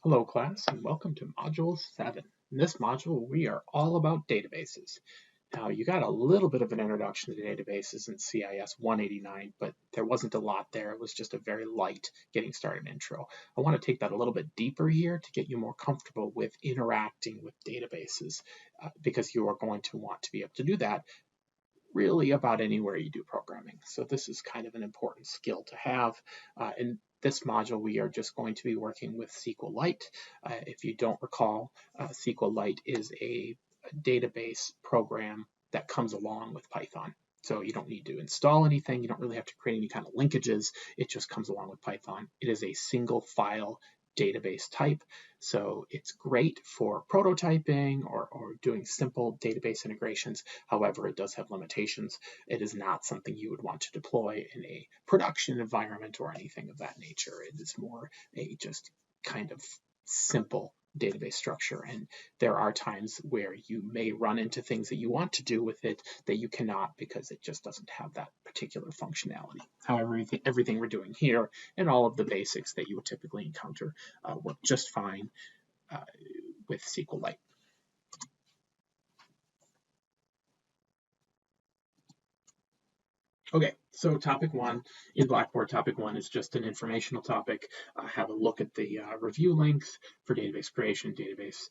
Hello class and welcome to Module 7. In this module we are all about databases. Now you got a little bit of an introduction to databases in CIS289, but there wasn't a lot there. It was just a very light getting started intro. I want to take that a little bit deeper here to get you more comfortable with interacting with databases because you are going to want to be able to do that really about anywhere you do programming. So this is kind of an important skill to have. In this module, we are just going to be working with SQLite. If you don't recall, SQLite is a database program that comes along with Python. So you don't need to install anything. You don't really have to create any kind of linkages. It just comes along with Python. It is a single file database type. So it's great for prototyping or doing simple database integrations. However, it does have limitations. It is not something you would want to deploy in a production environment or anything of that nature. It is more a just kind of simple database structure, and there are times where you may run into things that you want to do with it that you cannot because it just doesn't have that particular functionality. However, everything we're doing here and all of the basics that you would typically encounter work just fine with SQLite. Okay, so topic 1 in Blackboard, topic 1 is just an informational topic. Have a look at the review links for database creation, database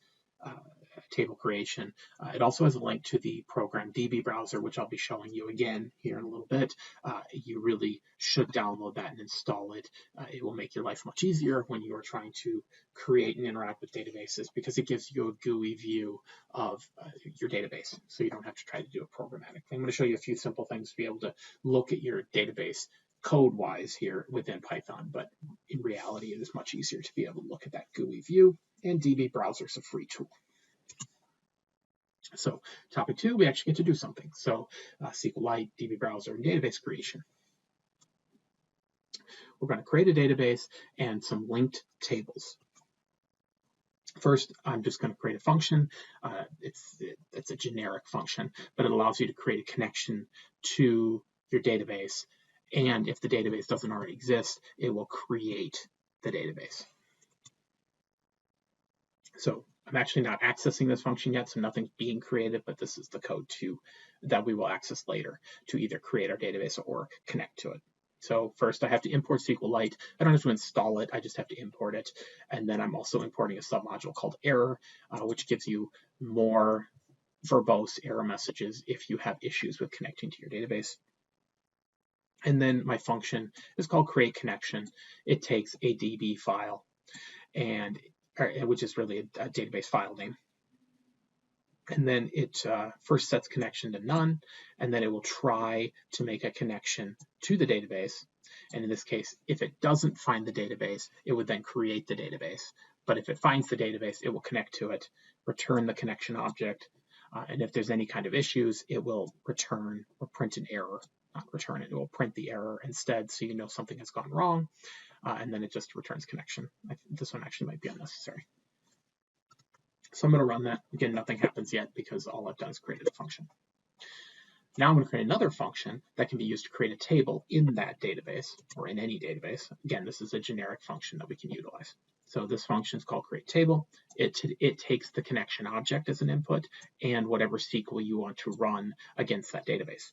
table creation. It also has a link to the program DB browser, which I'll be showing you again here in a little bit. You really should download that and install it. It will make your life much easier when you are trying to create and interact with databases because it gives you a GUI view of your database, so you don't have to try to do it programmatically. I'm going to show you a few simple things to be able to look at your database code-wise here within Python, but in reality, it is much easier to be able to look at that GUI view, and DB browser is a free tool. So topic 2, we actually get to do something. So SQLite, DB browser, and database creation. We're going to create a database and some linked tables. First, I'm just going to create a function. It's a generic function, but it allows you to create a connection to your database. And if the database doesn't already exist, it will create the database. So I'm actually not accessing this function yet, so nothing's being created, but this is the code that we will access later to either create our database or connect to it. So first I have to import SQLite. I don't have to install it, I just have to import it. And then I'm also importing a submodule called error, which gives you more verbose error messages if you have issues with connecting to your database. And then my function is called create connection. It takes a DB file, which is really a database file name. And then it first sets connection to none, and then it will try to make a connection to the database. And in this case, if it doesn't find the database, it would then create the database. But if it finds the database, it will connect to it, return the connection object, and if there's any kind of issues, it will return or print an error. Not return it, it will print the error instead, so you know something has gone wrong. And then it just returns connection. This one actually might be unnecessary. So I'm going to run that. Again, nothing happens yet because all I've done is created a function. Now I'm going to create another function that can be used to create a table in that database or in any database. Again, this is a generic function that we can utilize. So this function is called create table. It takes the connection object as an input and whatever SQL you want to run against that database.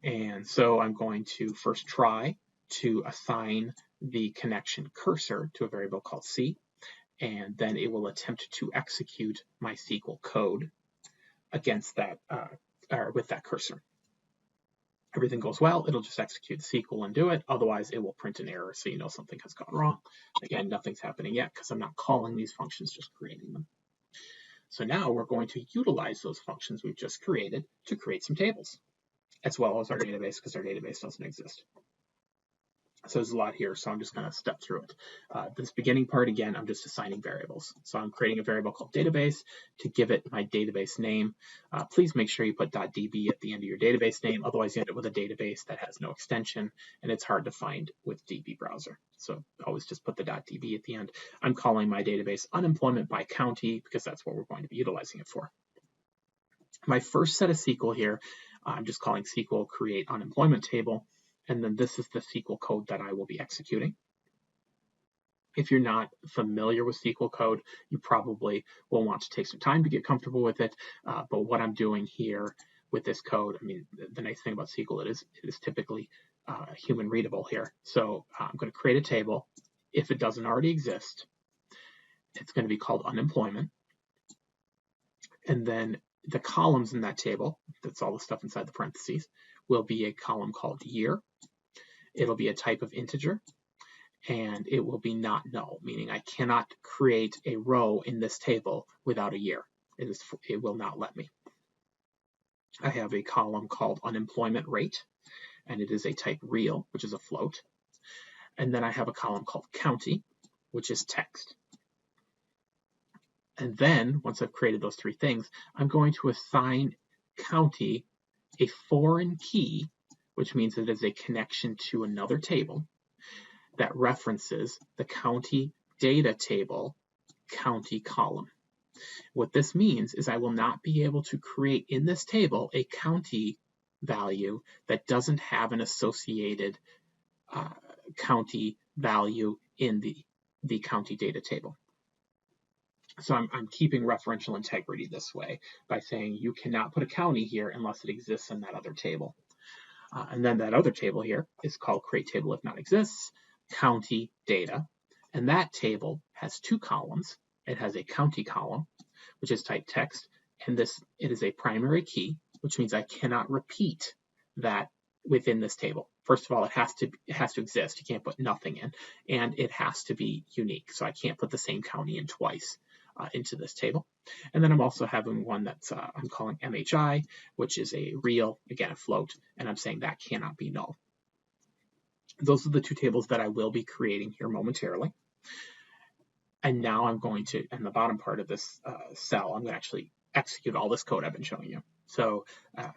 And so I'm going to first try to assign the connection cursor to a variable called C, and then it will attempt to execute my SQL code against that, or with that cursor. Everything goes well, it'll just execute the SQL and do it. Otherwise, it will print an error, so you know something has gone wrong. Again, nothing's happening yet because I'm not calling these functions, just creating them. So now we're going to utilize those functions we've just created to create some tables, as well as our database, because our database doesn't exist. So there's a lot here, so I'm just going to step through it. This beginning part, again, I'm just assigning variables. So I'm creating a variable called database to give it my database name. Please make sure you put .db at the end of your database name, otherwise you end up with a database that has no extension, and it's hard to find with DB browser. So always just put the .db at the end. I'm calling my database unemployment by county because that's what we're going to be utilizing it for. My first set of SQL here, I'm just calling SQL create unemployment table. And then this is the SQL code that I will be executing. If you're not familiar with SQL code, you probably will want to take some time to get comfortable with it. But what I'm doing here with this code, I mean, the nice thing about SQL, it is typically human readable here. So I'm going to create a table. If it doesn't already exist, it's going to be called unemployment. And then the columns in that table, that's all the stuff inside the parentheses, will be a column called year. It'll be a type of integer, and it will be not null, meaning I cannot create a row in this table without a year. It will not let me. I have a column called unemployment rate, and it is a type real, which is a float. And then I have a column called county, which is text. And then, once I've created those three things, I'm going to assign county a foreign key, which means it is a connection to another table that references the county data table county column. What this means is I will not be able to create in this table a county value that doesn't have an associated county value in the county data table. So I'm keeping referential integrity this way by saying you cannot put a county here unless it exists in that other table. And then that other table here is called create table if not exists, county data. And that table has two columns. It has a county column, which is type text, and it is a primary key, which means I cannot repeat that within this table. First of all, it has to exist. You can't put nothing in, and it has to be unique. So I can't put the same county in twice into this table. And then I'm also having one that's I'm calling MHI, which is a real, again, a float, and I'm saying that cannot be null. Those are the two tables that I will be creating here momentarily. And now I'm going to, in the bottom part of this cell, I'm going to actually execute all this code I've been showing you. So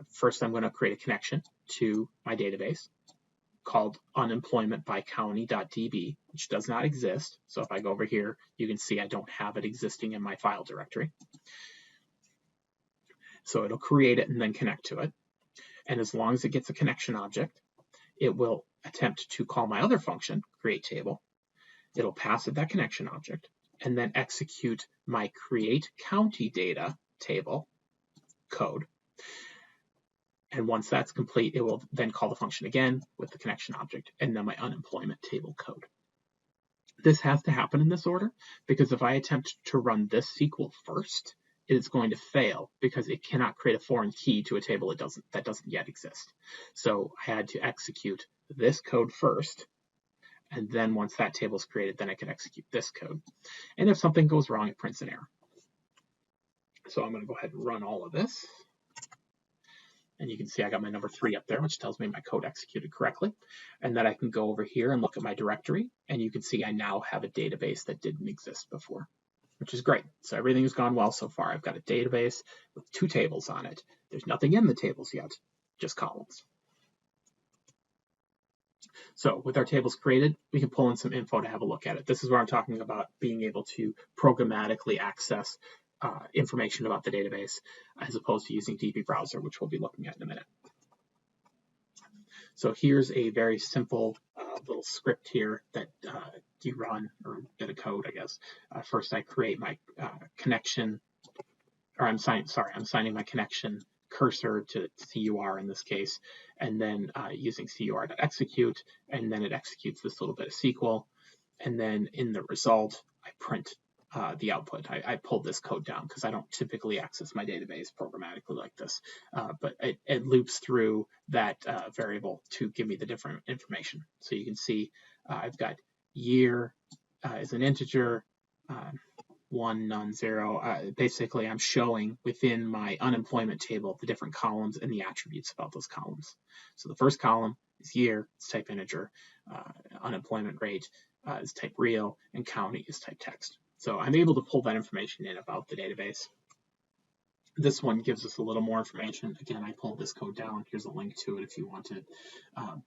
first I'm going to create a connection to my database called unemployment by county.db, which does not exist. So if I go over here, you can see I don't have it existing in my file directory. So it'll create it and then connect to it. And as long as it gets a connection object, it will attempt to call my other function, create table. It'll pass it that connection object and then execute my create county data table code. And once that's complete, it will then call the function again with the connection object and then my unemployment table code. This has to happen in this order because if I attempt to run this SQL first, it is going to fail because it cannot create a foreign key to a table that doesn't yet exist. So I had to execute this code first, and then once that table is created, then I can execute this code. And if something goes wrong, it prints an error. So I'm going to go ahead and run all of this. And you can see I got my number 3 up there, which tells me my code executed correctly. And then I can go over here and look at my directory, and you can see I now have a database that didn't exist before, which is great. So everything has gone well so far. I've got a database with 2 tables on it. There's nothing in the tables yet, just columns. So with our tables created, we can pull in some info to have a look at it. This is where I'm talking about being able to programmatically access information about the database as opposed to using DB browser, which we'll be looking at in a minute. So here's a very simple little script here that you run, or bit of code, I guess. First, I create my connection, or I'm signing my connection cursor to CUR in this case, and then using CUR.execute, and then it executes this little bit of SQL, and then in the result, I print the output. I pulled this code down because I don't typically access my database programmatically like this, but it loops through that variable to give me the different information. So you can see I've got year is an integer, 1, none, 0. Basically, I'm showing within my unemployment table the different columns and the attributes about those columns. So the first column is year, it's type integer, unemployment rate is type real, and county is type text. So I'm able to pull that information in about the database. This one gives us a little more information. Again, I pulled this code down. Here's a link to it if you want it,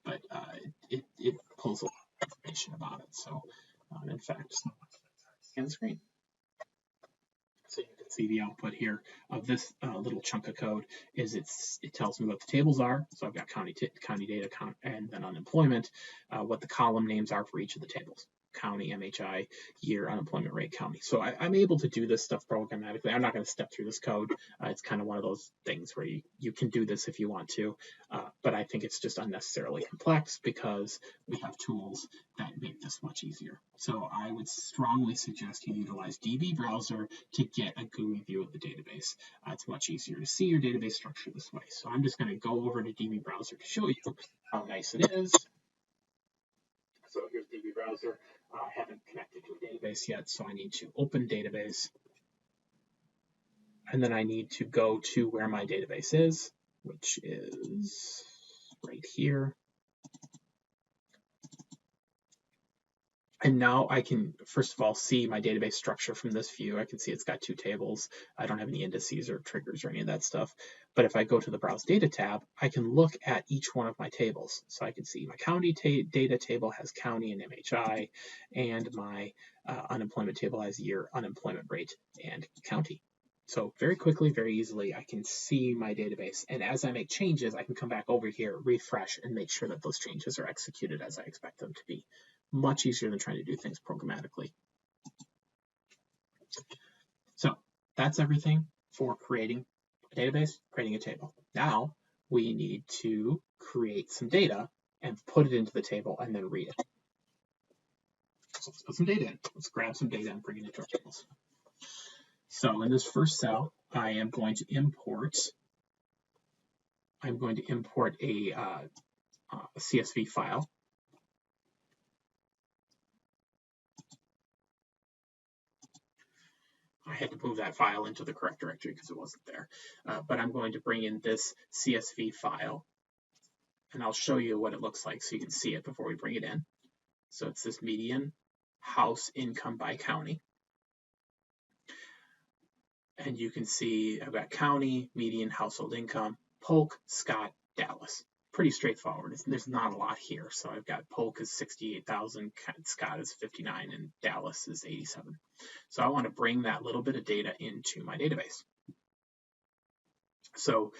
but it pulls a lot of information about it. So in fact, scan the screen. So you can see the output here of this little chunk of code is it tells me what the tables are. So I've got county data, and then unemployment, what the column names are for each of the tables. county, MHI, year, unemployment rate, county. So I'm able to do this stuff programmatically. I'm not going to step through this code. It's kind of one of those things where you can do this if you want to, but I think it's just unnecessarily complex because we have tools that make this much easier. So I would strongly suggest you utilize DB Browser to get a GUI view of the database. It's much easier to see your database structure this way. So I'm just going to go over to DB Browser to show you how nice it is. So here's DB Browser. I haven't connected to a database yet, so I need to open database. And then I need to go to where my database is, which is right here. And now I can, first of all, see my database structure from this view. I can see it's got 2 tables. I don't have any indices or triggers or any of that stuff. But if I go to the Browse Data tab, I can look at each one of my tables. So I can see my county data table has county and MHI, and my unemployment table has year, unemployment rate, and county. So very quickly, very easily, I can see my database. And as I make changes, I can come back over here, refresh, and make sure that those changes are executed as I expect them to be. Much easier than trying to do things programmatically. So that's everything for creating a database, creating a table. Now we need to create some data and put it into the table and then read it. So let's put some data in. Let's grab some data and bring it into our tables. So in this first cell, I am going to import a CSV file. I had to move that file into the correct directory because it wasn't there. But I'm going to bring in this CSV file, and I'll show you what it looks like so you can see it before we bring it in. So it's this median house income by county. And you can see I've got county, median household income, Polk, Scott, Dallas. Pretty straightforward. There's not a lot here. So I've got Polk is 68,000, Scott is 59, and Dallas is 87. So I want to bring that little bit of data into my database. So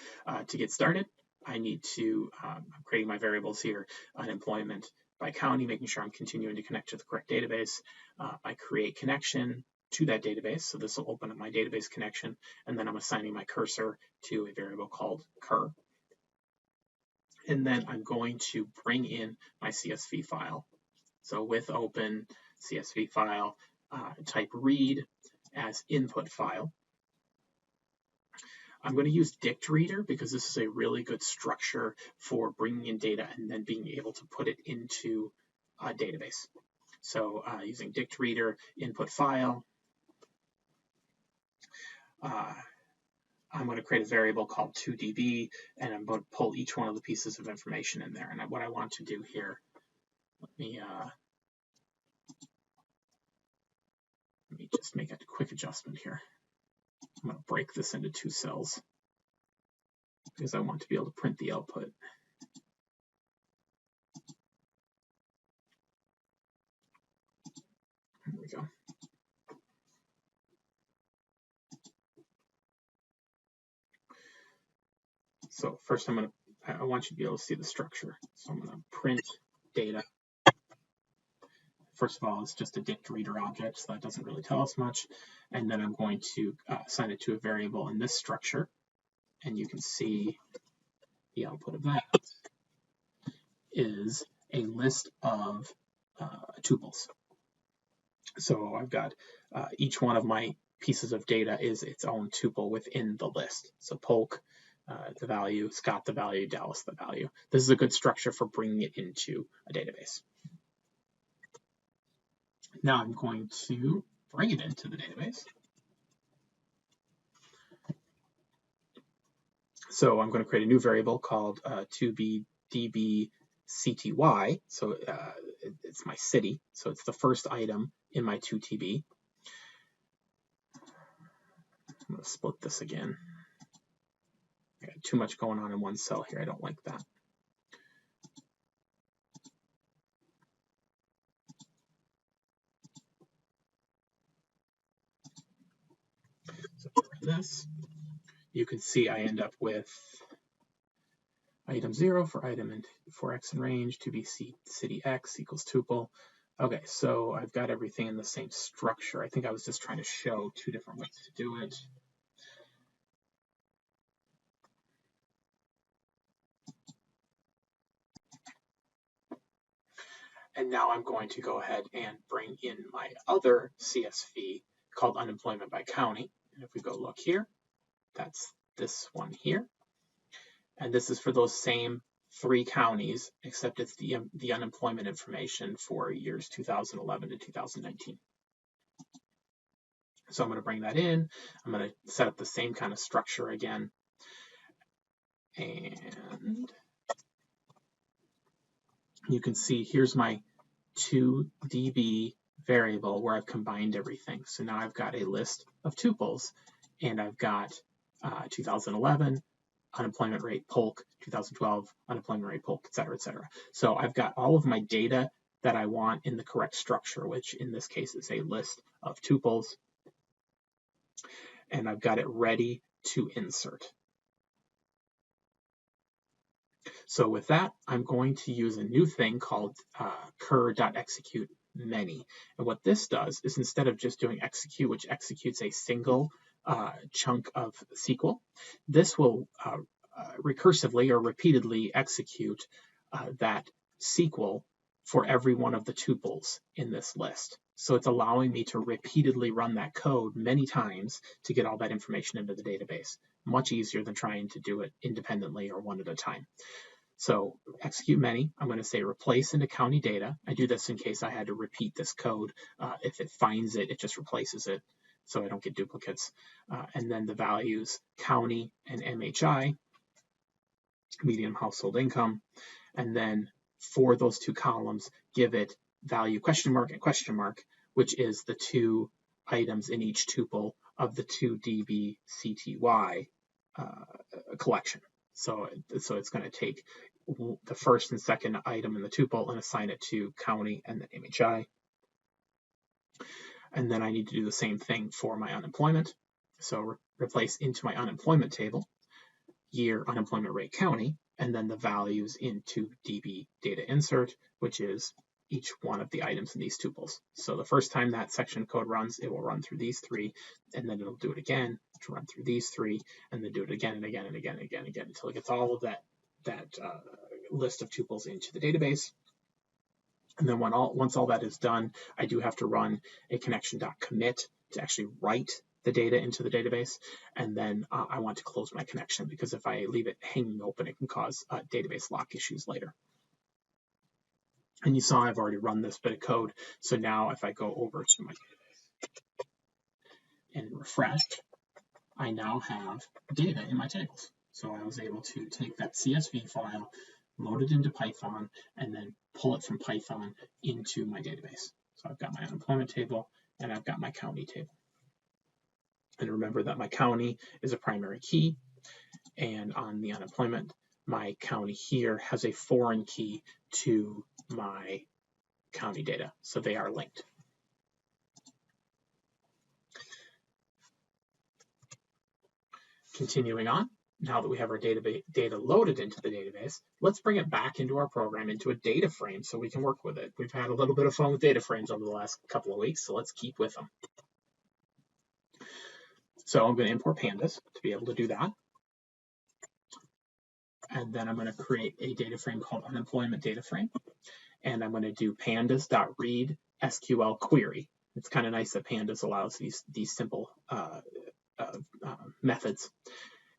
to get started, I need to, I'm creating my variables here, unemployment by county, making sure I'm continuing to connect to the correct database. I create connection to that database. So this will open up my database connection, and then I'm assigning my cursor to a variable called cur. And then I'm going to bring in my CSV file. So with open CSV file, type read as input file. I'm going to use dict reader because this is a really good structure for bringing in data and then being able to put it into a database. So using dict reader input file, I'm going to create a variable called 2db, and I'm going to pull each one of the pieces of information in there. And what I want to do here, let me just make a quick adjustment here. I'm going to break this into 2 cells because I want to be able to print the output. There we go. So first I want you to be able to see the structure. So I'm going to print data. First of all, it's just a dict reader object, so that doesn't really tell us much. And then I'm going to assign it to a variable in this structure. And you can see the output of that is a list of tuples. So I've got each one of my pieces of data is its own tuple within the list. So Polk, the value, Scott, the value, Dallas, the value. This is a good structure for bringing it into a database. Now I'm going to bring it into the database. So I'm going to create a new variable called 2dbcty. So it's my city. So it's the first item in my 2TB. I'm going to split this again. I got too much going on in one cell here. I don't like that. So for this, you can see I end up with item 0 for item and for x in range, 2b city x equals tuple, Okay, so I've got everything in the same structure. I think I was just trying to show two different ways to do it. And now I'm going to go ahead and bring in my other CSV called unemployment by county. And if we go look here, that's this one here. And this is for those same 3 counties, except it's the unemployment information for years 2011 to 2019. So I'm going to bring that in. I'm going to set up the same kind of structure again. And you can see here's my 2db variable where I've combined everything. So now I've got a list of tuples, and I've got 2011 unemployment rate polk, 2012 unemployment rate polk, et cetera, et cetera. So I've got all of my data that I want in the correct structure, which in this case is a list of tuples, and I've got it ready to insert. So with that, I'm going to use a new thing called cur.execute many. And what this does is, instead of just doing execute, which executes a single chunk of SQL, this will recursively or repeatedly execute that SQL for every one of the tuples in this list. So it's allowing me to repeatedly run that code many times to get all that information into the database. Much easier than trying to do it independently or one at a time. So execute many, I'm going to say replace into county data. I do this in case I had to repeat this code. If it finds it, it just replaces it so I don't get duplicates. And then the values county and MHI, median household income. And then for those 2 columns, give it value question mark and question mark, which is the 2 items in each tuple of the 2db CTY collection. So it's going to take the first and second item in the tuple and assign it to county and then MHI. And then I need to do the same thing for my unemployment. So replace into my unemployment table year unemployment rate county, and then the values into DB data insert, which is each one of the items in these tuples. So the first time that section code runs, it will run through these 3, and then it'll do it again to run through these 3, and then do it again and again and again and again and again until it gets all of that list of tuples into the database. And then once all that is done, I do have to run a connection.commit to actually write the data into the database. And then I want to close my connection, because if I leave it hanging open, it can cause database lock issues later. And you saw I've already run this bit of code. So now if I go over to my database and refresh, I now have data in my tables. So I was able to take that CSV file, load it into Python, and then pull it from Python into my database. So I've got my unemployment table and I've got my county table. And remember that my county is a primary key, and on the unemployment, my county here has a foreign key to my county data, so they are linked. Continuing on, now that we have our data loaded into the database, let's bring it back into our program, into a data frame, so we can work with it. We've had a little bit of fun with data frames over the last couple of weeks, so let's keep with them. So I'm going to import pandas to be able to do that. And then I'm going to create a data frame called unemployment data frame. And I'm going to do pandas.read SQL query. It's kind of nice that pandas allows these simple methods.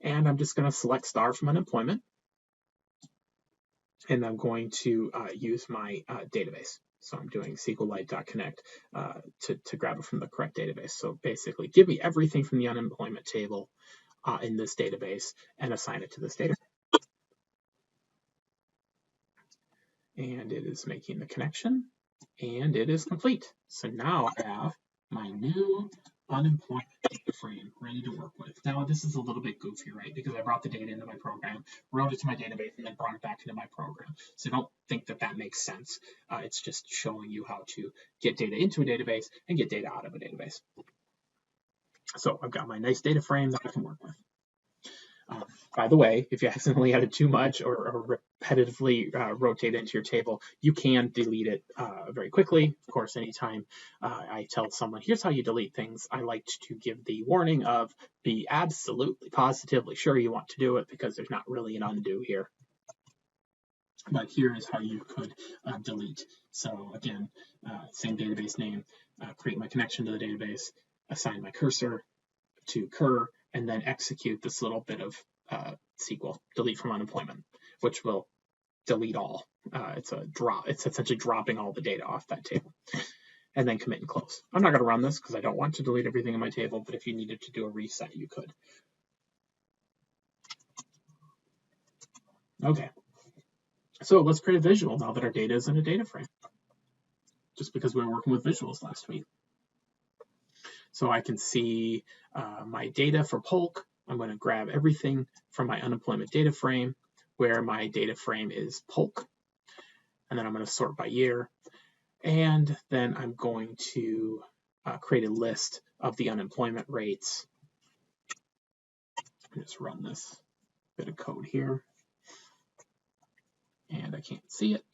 And I'm just going to select star from unemployment. And I'm going to use my database. So I'm doing SQLite.connect to grab it from the correct database. So basically, give me everything from the unemployment table in this database and assign it to this database. And it is making the connection, and it is complete. So now I have my new unemployment data frame ready to work with. Now this is a little bit goofy, right? Because I brought the data into my program, wrote it to my database, and then brought it back into my program. So don't think that that makes sense. It's just showing you how to get data into a database and get data out of a database. So I've got my nice data frame that I can work with. By the way, if you accidentally added too much or repetitively rotate into your table, you can delete it very quickly. Of course, anytime I tell someone, here's how you delete things, I like to give the warning of be absolutely positively sure you want to do it, because there's not really an undo here. But here is how you could delete. So again, same database name, create my connection to the database, assign my cursor to cur, and then execute this little bit of SQL, delete from unemployment, which will delete all. It's essentially dropping all the data off that table. And then commit and close. I'm not going to run this because I don't want to delete everything in my table, but if you needed to do a reset, you could. Okay. So let's create a visual now that our data is in a data frame, just because we were working with visuals last week. So I can see my data for Polk. I'm going to grab everything from my unemployment data frame, where my data frame is Polk. And then I'm going to sort by year. And then I'm going to create a list of the unemployment rates. Just run this bit of code here. And I can't see it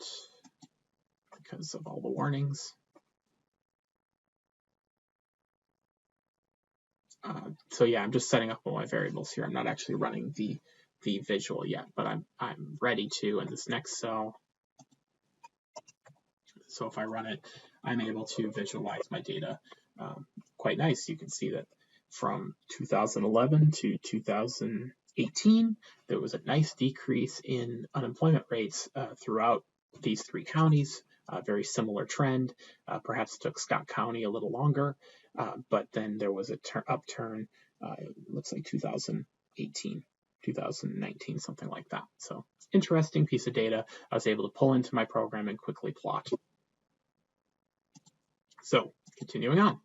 because of all the warnings. So yeah, I'm just setting up all my variables here. I'm not actually running the visual yet, but I'm ready to in this next cell. So if I run it, I'm able to visualize my data quite nice. You can see that from 2011 to 2018, there was a nice decrease in unemployment rates throughout these three counties. Very similar trend. Perhaps it took Scott County a little longer, but then there was an upturn. It looks like 2018, 2019, something like that. So interesting piece of data I was able to pull into my program and quickly plot. So continuing on,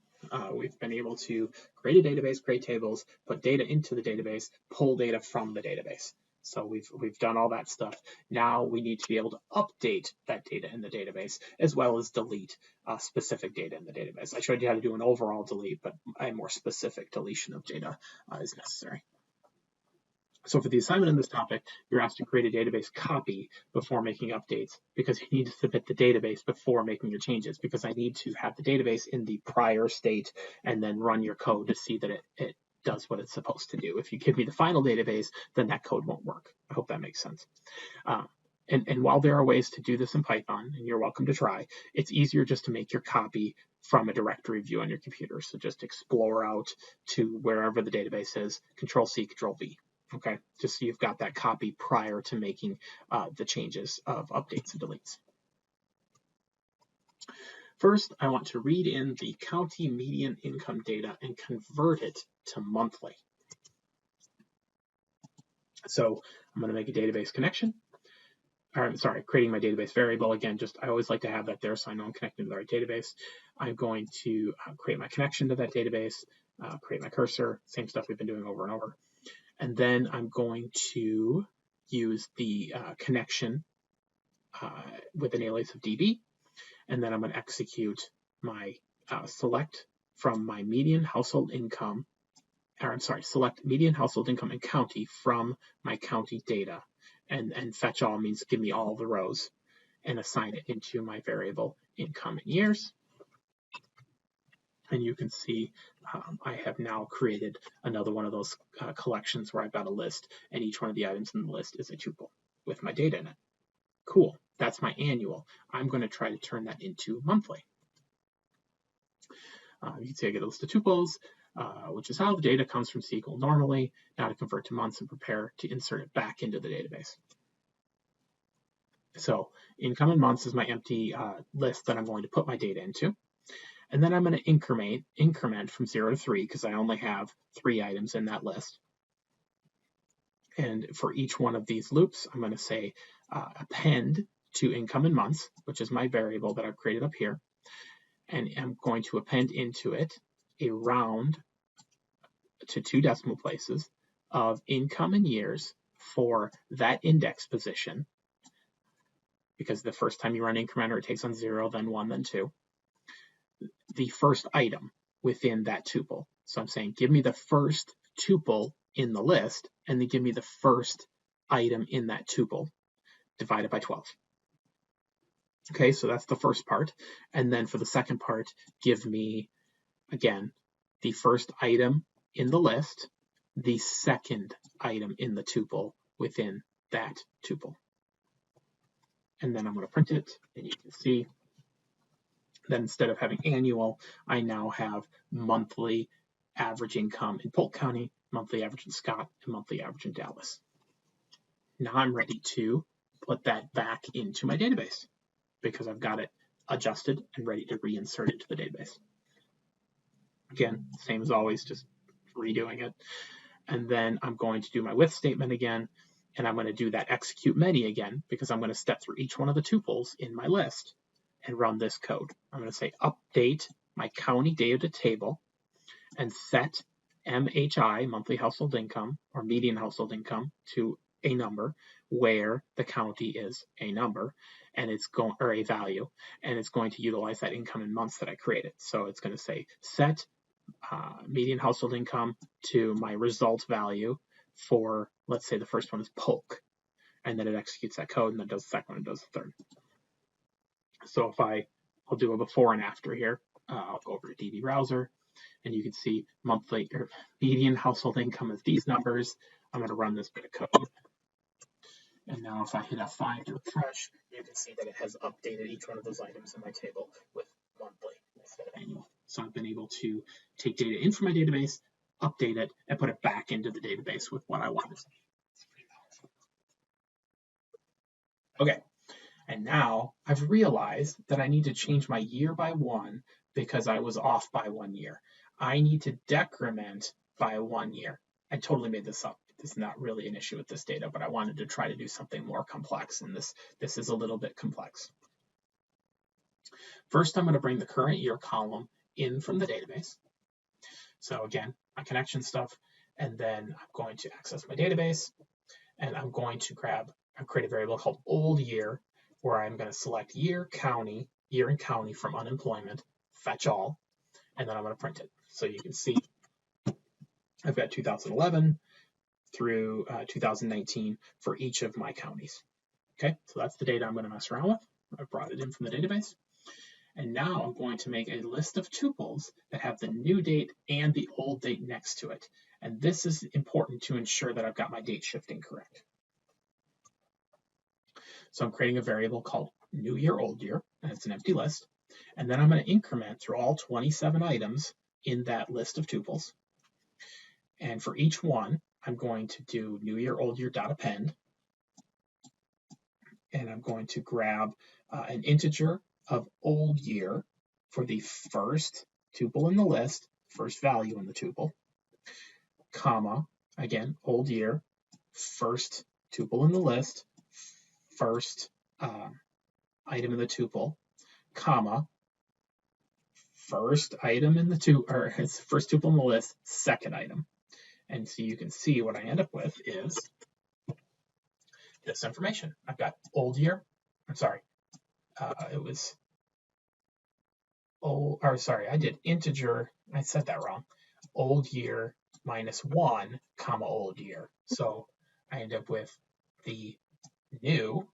we've been able to create a database, create tables, put data into the database, pull data from the database. So we've done all that stuff. Now we need to be able to update that data in the database, as well as delete specific data in the database. I showed you how to do an overall delete, but a more specific deletion of data is necessary. So for the assignment in this topic, you're asked to create a database copy before making updates, because you need to submit the database before making your changes, because I need to have the database in the prior state and then run your code to see that it does what it's supposed to do. If you give me the final database, then that code won't work. I hope that makes sense. And while there are ways to do this in Python, and you're welcome to try, it's easier just to make your copy from a directory view on your computer. So just explore out to wherever the database is, Control-C, Control-V. Okay, just so you've got that copy prior to making the changes of updates and deletes. First, I want to read in the county median income data and convert it to monthly. So I'm going to make a database connection. Creating my database variable. Again, I always like to have that there so I know I'm connected to the right database. I'm going to create my connection to that database, create my cursor, same stuff we've been doing over and over. And then I'm going to use the connection with an alias of DB. And then I'm going to execute my select from my median household income, select median household income and county from my county data. And fetch all means give me all the rows and assign it into my variable income in years. And you can see I have now created another one of those collections where I've got a list, and each one of the items in the list is a tuple with my data in it. Cool, that's my annual. I'm going to try to turn that into monthly. You can see I get a list of tuples, which is how the data comes from SQL normally. Now to convert to months and prepare to insert it back into the database. So income and months is my empty list that I'm going to put my data into. And then I'm going to increment from 0 to 3 because I only have 3 items in that list. And for each one of these loops, I'm going to say append to income and months, which is my variable that I've created up here. And I'm going to append into it a round to 2 decimal places of income and years for that index position, because the first time you run incrementer, it takes on 0, then 1, then 2. The first item within that tuple. So I'm saying, give me the first tuple in the list, and then give me the first item in that tuple divided by 12. Okay, so that's the first part. And then for the second part, give me, again, the first item in the list, the second item in the tuple within that tuple. And then I'm going to print it, and you can see that instead of having annual, I now have monthly average income in Polk County, monthly average in Scott, and monthly average in Dallas. Now I'm ready to put that back into my database because I've got it adjusted and ready to reinsert it to the database. Again, same as always, just redoing it. And then I'm going to do my with statement again, and I'm going to do that execute many again because I'm going to step through each one of the tuples in my list and run this code. I'm going to say update my county data table and set MHI, monthly household income, or median household income, to a number where the county is a number, and it's going, or a value, and it's going to utilize that income in months that I created. So it's going to say set median household income to my result value for, let's say the first one is Polk, and then it executes that code, and then does the second one, and does the third. So if I'll do a before and after here. I'll go over to DB browser, and you can see monthly or median household income is these numbers. I'm going to run this bit of code. And now if I hit F5 to refresh, you can see that it has updated each one of those items in my table with monthly instead of annual. So I've been able to take data in from my database, update it, and put it back into the database with what I wanted. Okay, and now I've realized that I need to change my year by 1 because I was off by 1 year. I need to decrement by 1 year. I totally made this up. This is not really an issue with this data, but I wanted to try to do something more complex, and this is a little bit complex. First, I'm going to bring the current year column in from the database. So again, my connection stuff, and then I'm going to access my database, and I'm going to create a variable called old year, where I'm going to select year and county from unemployment, fetch all, and then I'm going to print it. So you can see I've got 2011 through 2019 for each of my counties. Okay, so that's the data I'm going to mess around with. I brought it in from the database. And now I'm going to make a list of tuples that have the new date and the old date next to it. And this is important to ensure that I've got my date shifting correct. So I'm creating a variable called new year, old year, and it's an empty list. And then I'm going to increment through all 27 items in that list of tuples. And for each one, I'm going to do new year, old year dot append. And I'm going to grab an integer of old year for the first tuple in the list, first value in the tuple, comma, again, old year, first tuple in the list, first item in the tuple, comma, first item in the first tuple in the list, second item. And so you can see what I end up with is this information. I've got old year, I'm sorry, I did integer, I said that wrong, old year minus 1, comma, old year. So I end up with the new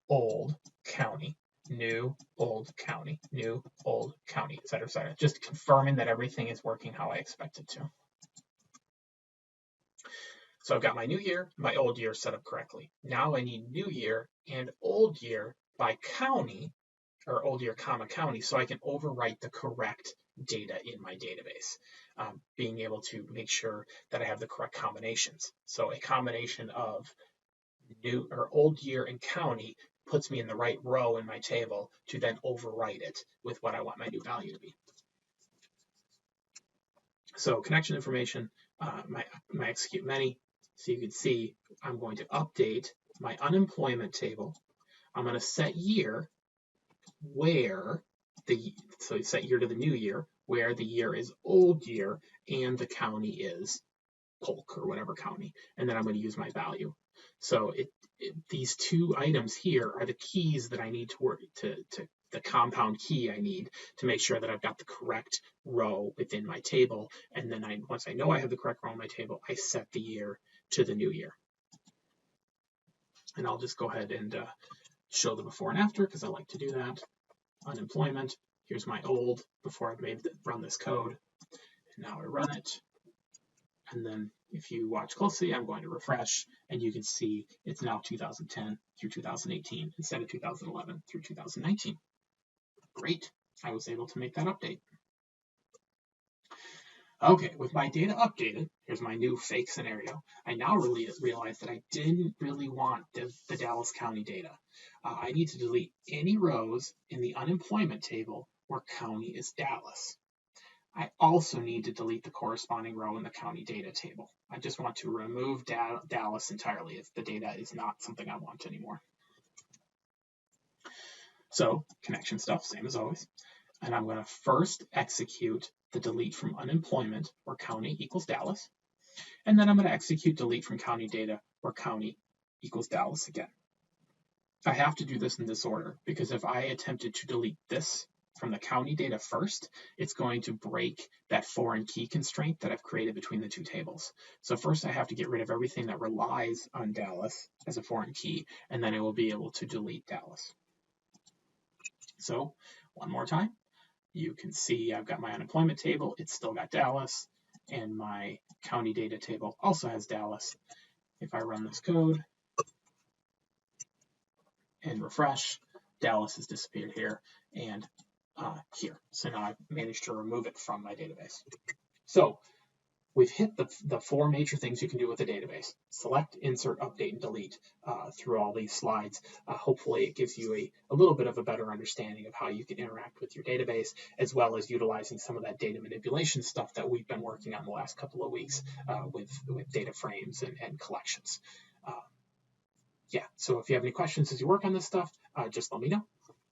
old county, new old county, new old county, et cetera, et cetera. Just confirming that everything is working how I expect it to. So I've got my new year, my old year set up correctly. Now I need new year and old year by county, or old year comma county, so I can overwrite the correct data in my database, being able to make sure that I have the correct combinations. So a combination of new or old year and county puts me in the right row in my table to then overwrite it with what I want my new value to be. So connection information, my execute many. So you can see I'm going to update my unemployment table. I'm going to set year where so set year to the new year, where the year is old year and the county is Polk or whatever county. And then I'm going to use my value. So these two items here are the keys that I need to the compound key I need to make sure that I've got the correct row within my table. And then once I know I have the correct row in my table, I set the year to the new year. And I'll just go ahead and show the before and after because I like to do that. Unemployment. Here's my old before I run this code. And now I run it. And then if you watch closely, I'm going to refresh, and you can see it's now 2010 through 2018 instead of 2011 through 2019. Great. I was able to make that update. Okay, with my data updated, here's my new fake scenario. I now really realize that I didn't really want the Dallas County data. I need to delete any rows in the unemployment table where county is Dallas. I also need to delete the corresponding row in the county data table. I just want to remove Dallas entirely if the data is not something I want anymore. So connection stuff, same as always. And I'm going to first execute the delete from unemployment where county equals Dallas. And then I'm going to execute delete from county data where county equals Dallas again. I have to do this in this order because if I attempted to delete this from the county data first, it's going to break that foreign key constraint that I've created between the two tables. So first I have to get rid of everything that relies on Dallas as a foreign key, and then I will be able to delete Dallas. So one more time, you can see I've got my unemployment table, it's still got Dallas, and my county data table also has Dallas. If I run this code and refresh, Dallas has disappeared here and here. So now I've managed to remove it from my database. So we've hit the four major things you can do with a database: select, insert, update, and delete through all these slides. Hopefully it gives you a little bit of a better understanding of how you can interact with your database, as well as utilizing some of that data manipulation stuff that we've been working on the last couple of weeks with data frames and collections. Yeah, so if you have any questions as you work on this stuff, just let me know.